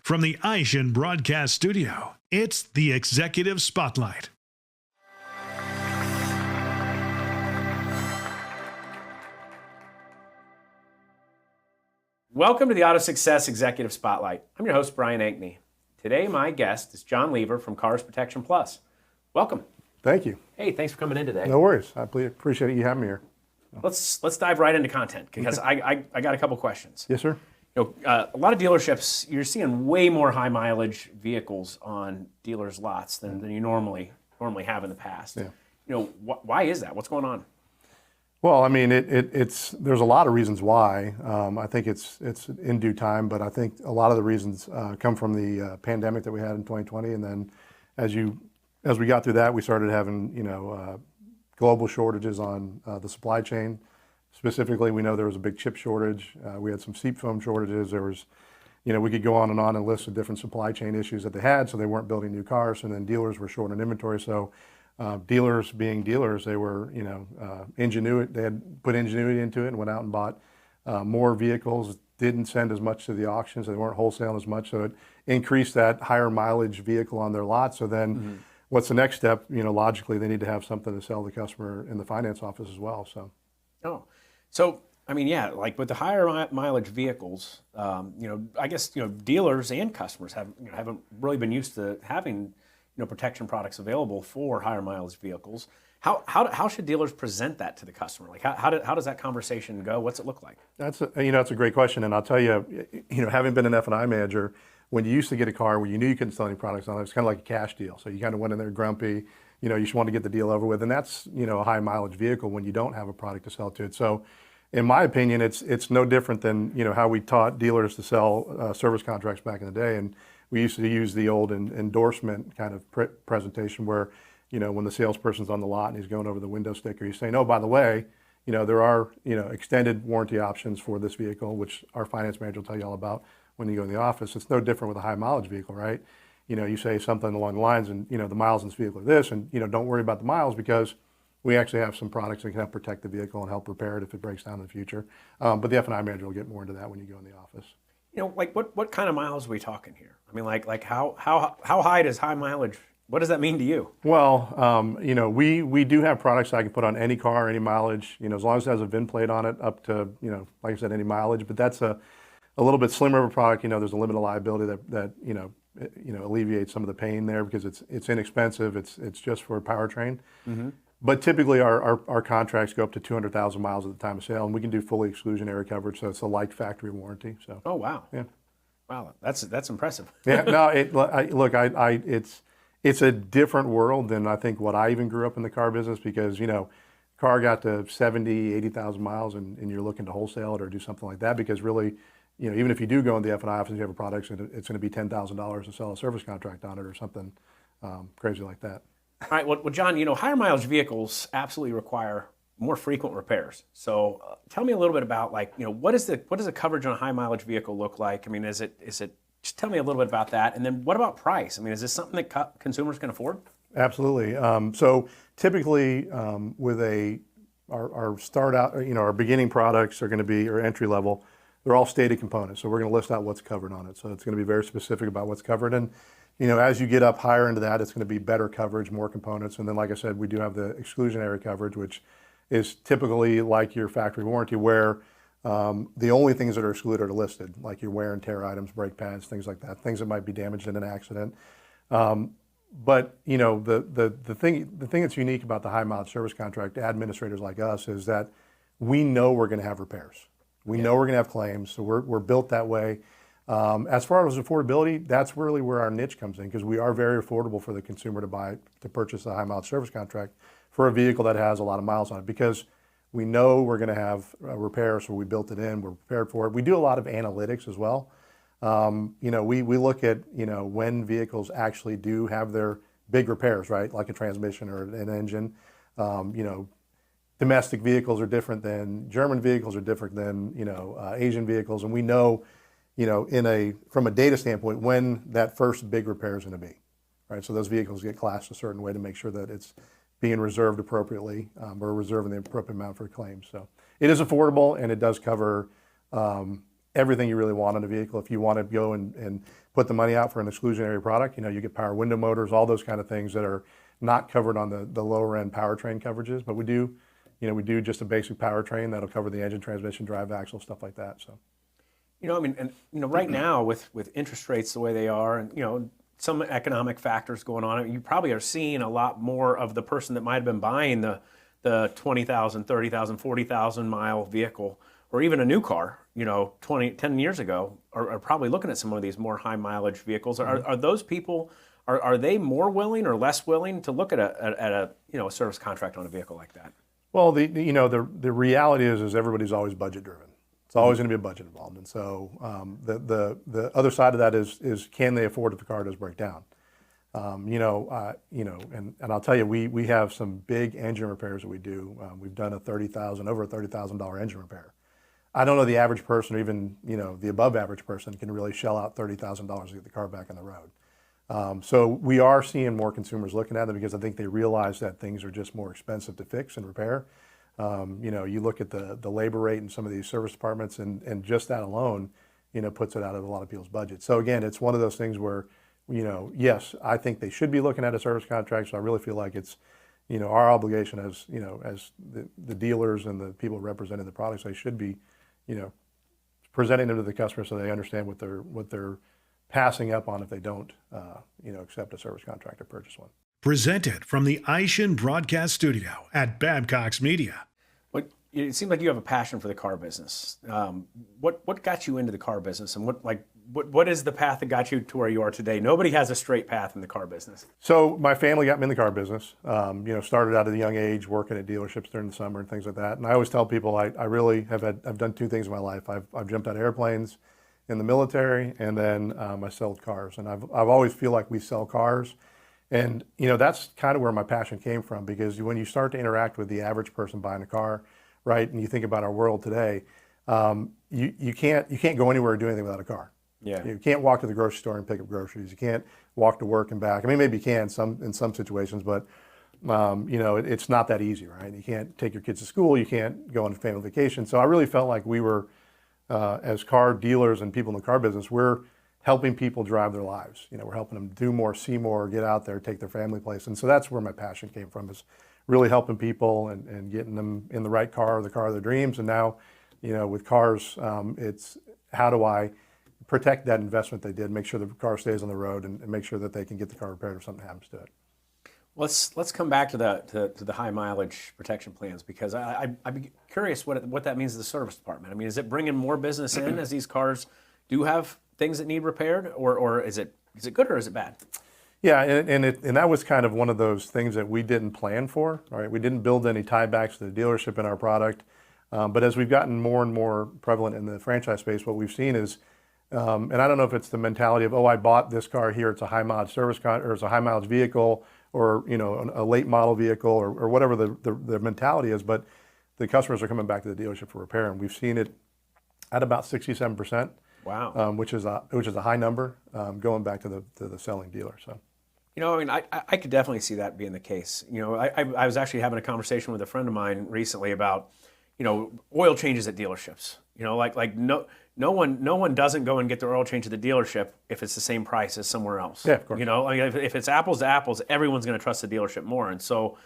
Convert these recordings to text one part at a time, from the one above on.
From the Aishin Broadcast Studio, it's the Executive Spotlight. Welcome to the Auto Success Executive Spotlight. I'm your host, Brian Ankney. Today, my guest is John Lever from Cars Protection Plus. Welcome. Thank you. Hey, thanks for coming in today. No worries. I appreciate you having me here. Let's dive right into content because I got a couple questions. Yes, sir. A lot of dealerships, you're seeing way more high mileage vehicles on dealers' lots than you normally have in the past. Yeah. Why is that? What's going on? Well, I mean, it's there's a lot of reasons why. I think it's in due time, but I think a lot of the reasons come from the pandemic that we had in 2020, and then as we got through that, we started having global shortages on the supply chain. Specifically, we know there was a big chip shortage. We had some seat foam shortages. There was, we could go on and list of different supply chain issues that they had, so they weren't building new cars, and then dealers were short on inventory. So dealers being dealers, they were, ingenuity. They had put ingenuity into it and went out and bought more vehicles, didn't send as much to the auctions. They weren't wholesaling as much, so it increased that higher mileage vehicle on their lot. So then what's the next step? Logically, they need to have something to sell the customer in the finance office as well. So, I mean, yeah, like with the higher mileage vehicles, I guess, dealers and customers haven't really been used to having, protection products available for higher mileage vehicles. How should dealers present that to the customer? Like, how does that conversation go? What's it look like? That's a great question. And I'll tell you, having been an F&I manager, when you used to get a car where you knew you couldn't sell any products on it, it's kind of like a cash deal. So you kind of went in there grumpy, you just want to get the deal over with. And that's, a high mileage vehicle when you don't have a product to sell to it. So in my opinion, it's no different than, how we taught dealers to sell service contracts back in the day. And we used to use the old endorsement kind of presentation where, when the salesperson's on the lot and he's going over the window sticker, he's saying, oh, by the way, there are, extended warranty options for this vehicle, which our finance manager will tell you all about when you go in the office. It's no different with a high mileage vehicle, right? You say something along the lines and, the miles in this vehicle are this, and, don't worry about the miles because we actually have some products that can help protect the vehicle and help repair it if it breaks down in the future. But the F&I manager will get more into that when you go in the office. Like what kind of miles are we talking here? I mean, like how high does high mileage, what does that mean to you? Well, we do have products that I can put on any car, any mileage, as long as it has a VIN plate on it up to, like I said, any mileage, but that's a little bit slimmer of a product. There's a limited liability that alleviates some of the pain there because it's inexpensive. It's just for a powertrain. Mm-hmm. But typically our contracts go up to 200,000 miles at the time of sale, and we can do fully exclusionary coverage, so it's a like factory warranty. So. Oh wow. Yeah. Wow, that's impressive. Yeah. No, it's a different world than I think what I even grew up in the car business because car got to 70, 80,000 miles, and you're looking to wholesale it or do something like that because really. Even if you do go in the F&I office and you have a product, it's going to be $10,000 to sell a service contract on it or something crazy like that. All right, well, John, higher mileage vehicles absolutely require more frequent repairs. So tell me a little bit about what does the coverage on a high mileage vehicle look like? I mean, is it just tell me a little bit about that, and then what about price? I mean, is this something that consumers can afford? Absolutely. So typically with our start out, our beginning products are going to be or entry level. They're all stated components, so we're going to list out what's covered on it. So it's going to be very specific about what's covered. And, as you get up higher into that, it's going to be better coverage, more components. And then, like I said, we do have the exclusionary coverage, which is typically like your factory warranty, where the only things that are excluded are listed, like your wear and tear items, brake pads, things like that, things that might be damaged in an accident. But, the thing that's unique about the high mileage service contract administrators like us is that we know we're going to have repairs. We know we're going to have claims, so we're built that way. As far as affordability, that's really where our niche comes in because we are very affordable for the consumer to purchase a high mileage service contract for a vehicle that has a lot of miles on it because we know we're going to have repairs, so we built it in, we're prepared for it. We do a lot of analytics as well. We look at, when vehicles actually do have their big repairs, right, like a transmission or an engine. Domestic vehicles are different than German vehicles are different than, Asian vehicles. And we know, from a data standpoint, when that first big repair is going to be, right? So those vehicles get classed a certain way to make sure that it's being reserved appropriately or reserving the appropriate amount for claims. So it is affordable and it does cover everything you really want in a vehicle. If you want to go and put the money out for an exclusionary product, you get power window motors, all those kind of things that are not covered on the lower end powertrain coverages. But we do just a basic powertrain that'll cover the engine, transmission, drive axle, stuff like that. So. Right now with interest rates the way they are, and some economic factors going on, you probably are seeing a lot more of the person that might have been buying the 20,000, 30,000, 40,000 mile vehicle, or even a new car, 10 years ago, are probably looking at some of these more high mileage vehicles. Are those people, are they more willing or less willing to look at a service contract on a vehicle like that? Well, the reality is everybody's always budget driven. It's always going to be a budget involved, and so the other side of that is can they afford if the car does break down? And I'll tell you, we have some big engine repairs that we do. We've done over a $30,000 engine repair. I don't know the average person, or even the above average person, can really shell out $30,000 to get the car back on the road. So we are seeing more consumers looking at them because I think they realize that things are just more expensive to fix and repair. You look at the labor rate in some of these service departments, and just that alone, puts it out of a lot of people's budgets. So again, it's one of those things where, yes, I think they should be looking at a service contract. So I really feel like it's, our obligation as the dealers and the people representing the products, they should be, presenting them to the customer so they understand what they're passing up on if they don't, accept a service contract or purchase one. Presented from the Ishin Broadcast Studio at Babcock's Media. It seems like you have a passion for the car business. What got you into the car business, and what is the path that got you to where you are today? Nobody has a straight path in the car business. So my family got me in the car business. Started out at a young age working at dealerships during the summer and things like that. And I always tell people I really I've done two things in my life. I've jumped out of airplanes in the military, and then I sold cars. And I've always feel like we sell cars. And that's kind of where my passion came from, because when you start to interact with the average person buying a car, right, and you think about our world today, you can't go anywhere or do anything without a car. Yeah. You can't walk to the grocery store and pick up groceries. You can't walk to work and back. I mean, maybe you can in some situations, but it's not that easy, right? You can't take your kids to school. You can't go on a family vacation. So I really felt like we were, as car dealers and people in the car business, we're helping people drive their lives. We're helping them do more, see more, get out there, take their family place. And so that's where my passion came from, is really helping people and getting them in the right car, the car of their dreams. And now, with cars, it's how do I protect that investment they did, make sure the car stays on the road, and make sure that they can get the car repaired if something happens to it. Let's come back to the high mileage protection plans, because I'd be curious what that means to the service department. I mean, is it bringing more business in as these cars do have things that need repaired, or is it good or is it bad? Yeah, and that was kind of one of those things that we didn't plan for. All right, we didn't build any tiebacks to the dealership in our product, but as we've gotten more and more prevalent in the franchise space, what we've seen is, and I don't know if it's the mentality of, I bought this car here, it's a high mileage or it's a high mileage vehicle, or a late model vehicle, or whatever the mentality is, but the customers are coming back to the dealership for repair, and we've seen it at about 67%. Wow. Which is a high number, going back to the selling dealer. So, I could definitely see that being the case. I was actually having a conversation with a friend of mine recently about, oil changes at dealerships. No one doesn't go and get their oil change at the dealership if it's the same price as somewhere else. Yeah, of course. If it's apples to apples, everyone's going to trust the dealership more. And so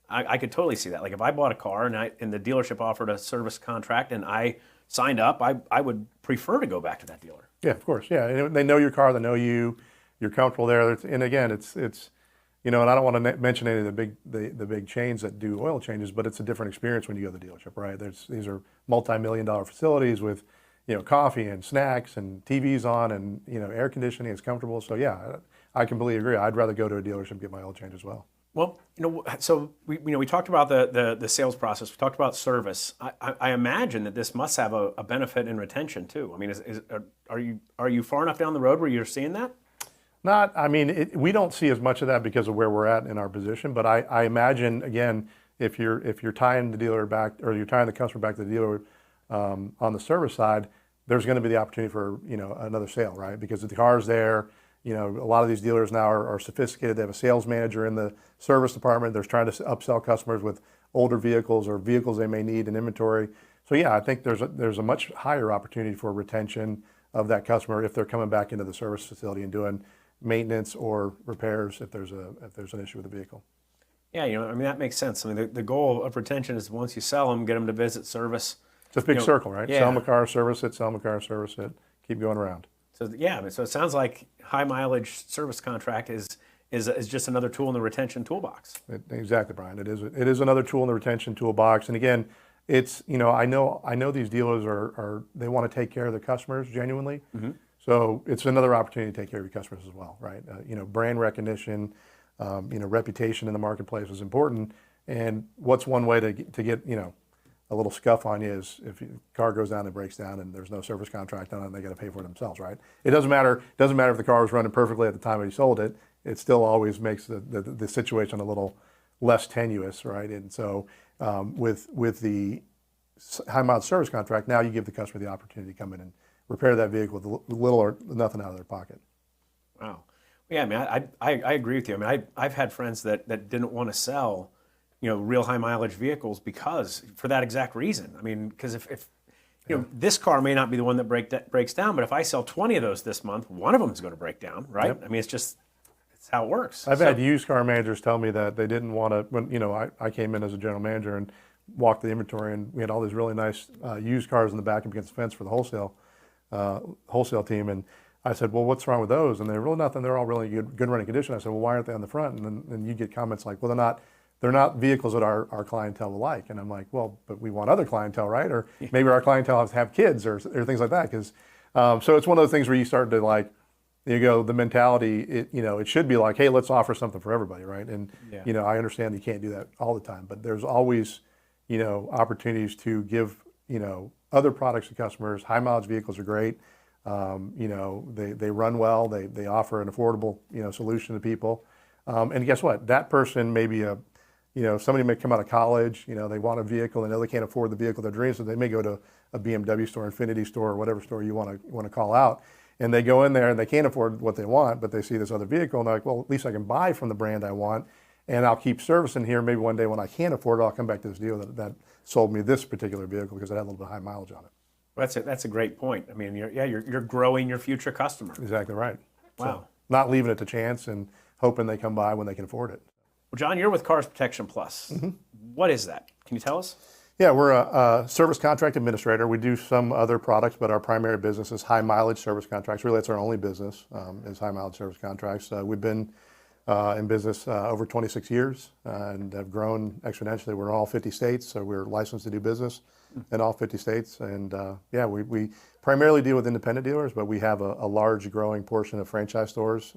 I could totally see that. Like if I bought a car and the dealership offered a service contract and I signed up, I would prefer to go back to that dealer. Yeah, of course. Yeah, and they know your car, they know you, you're comfortable there. And again, it's and I don't want to mention any of the big chains that do oil changes, but it's a different experience when you go to the dealership, right? These are multi-million-dollar facilities with coffee and snacks and TVs on and air conditioning. It's comfortable. So yeah, I completely agree. I'd rather go to a dealership and get my oil change as well. Well, so we talked about the sales process. We talked about service. I imagine that this must have a benefit in retention too. I mean, are you far enough down the road where you're seeing that? We don't see as much of that because of where we're at in our position. But I imagine, again, if you're tying the dealer back, or you're tying the customer back to the dealer on the service side, there's going to be the opportunity for another sale, right? Because if the car's there. A lot of these dealers now are sophisticated. They have a sales manager in the service department. They're trying to upsell customers with older vehicles or vehicles they may need in inventory. So yeah, I think there's a much higher opportunity for retention of that customer if they're coming back into the service facility and doing maintenance or repairs if there's an issue with the vehicle. Yeah, I mean, that makes sense. I mean, the goal of retention is once you sell them, get them to visit, service. It's a big circle, right? Yeah. Sell them a car, service it, sell them a car, service it, keep going around. So yeah, I mean, so it sounds like high mileage service contract is just another tool in the retention toolbox. Exactly, Brian. It is another tool in the retention toolbox. And again, it's, I know these dealers are they want to take care of their customers genuinely. Mm-hmm. So it's another opportunity to take care of your customers as well, right? Brand recognition, reputation in the marketplace is important. And what's one way to get a little scuff on you is if your car goes down and breaks down and there's no service contract on it, and they got to pay for it themselves, right? It doesn't matter if the car was running perfectly at the time that you sold it. It still always makes the situation a little less tenuous, right? And so with the high mileage service contract, now you give the customer the opportunity to come in and repair that vehicle with little or nothing out of their pocket. Wow. Yeah, I mean, I agree with you. I mean, I've had friends that didn't want to sell, real high mileage vehicles for that exact reason. I mean, because if this car may not be the one that breaks down, but if I sell 20 of those this month, one of them is going to break down, right? Yep. I mean, it's how it works. I've had used car managers tell me that they didn't want to, when, I came in as a general manager and walked the inventory, and we had all these really nice used cars in the back against the fence for the wholesale team. And I said, well, what's wrong with those? And they're really nothing. They're all really good running condition. I said, well, why aren't they on the front? And then you get comments like, well, they're not vehicles that our clientele will like. And I'm like, well, but we want other clientele, right? Or maybe our clientele have kids or things like that. Because so it's one of those things where you start to the mentality, it should be like, hey, let's offer something for everybody, right? And, I understand you can't do that all the time, but there's always, opportunities to give, other products to customers. High mileage vehicles are great. They run well. They offer an affordable, solution to people. And guess what? That person may be somebody may come out of college, they want a vehicle, they know they can't afford the vehicle of their dreams, so they may go to a BMW store, Infinity store, or whatever store you want to call out. And they go in there and they can't afford what they want, but they see this other vehicle and they're like, well, at least I can buy from the brand I want, and I'll keep servicing here. Maybe one day when I can't afford it, I'll come back to this deal that sold me this particular vehicle because it had a little bit high mileage on it. Well, that's a great point. I mean, you're growing your future customer. Exactly right. Wow. So, not leaving it to chance and hoping they come by when they can afford it. Well, John, you're with Cars Protection Plus. Mm-hmm. What is that? Can you tell us? Yeah, we're a service contract administrator. We do some other products, but our primary business is high mileage service contracts. Really, that's our only business, is high mileage service contracts. We've been in business over 26 years and have grown exponentially. We're in all 50 states, so we're licensed to do business in all 50 states. And we primarily deal with independent dealers, but we have a large growing portion of franchise stores,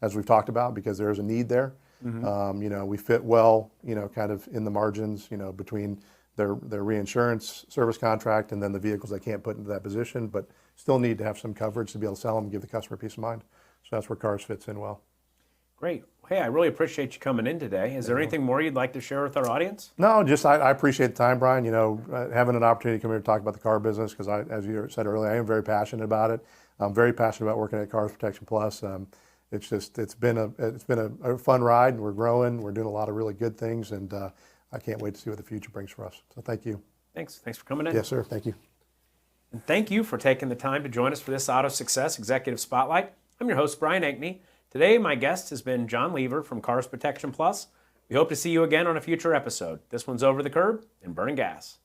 as we've talked about, because there is a need there. Mm-hmm. We fit well, kind of in the margins, between their reinsurance service contract and then the vehicles they can't put into that position, but still need to have some coverage to be able to sell them and give the customer peace of mind. So that's where Cars fits in well. Great. Hey, I really appreciate you coming in today. Is there anything more you'd like to share with our audience? No, just I appreciate the time, Brian. Having an opportunity to come here to talk about the car business, because as you said earlier, I am very passionate about it. I'm very passionate about working at Cars Protection Plus. It's been a fun ride, and we're growing. We're doing a lot of really good things, and I can't wait to see what the future brings for us. So thank you. Thanks for coming in. Yes, sir. Thank you. And thank you for taking the time to join us for this Auto Success Executive Spotlight. I'm your host, Brian Ankney. Today, my guest has been John Lever from Cars Protection Plus. We hope to see you again on a future episode. This one's Over the Curb and Burning Gas.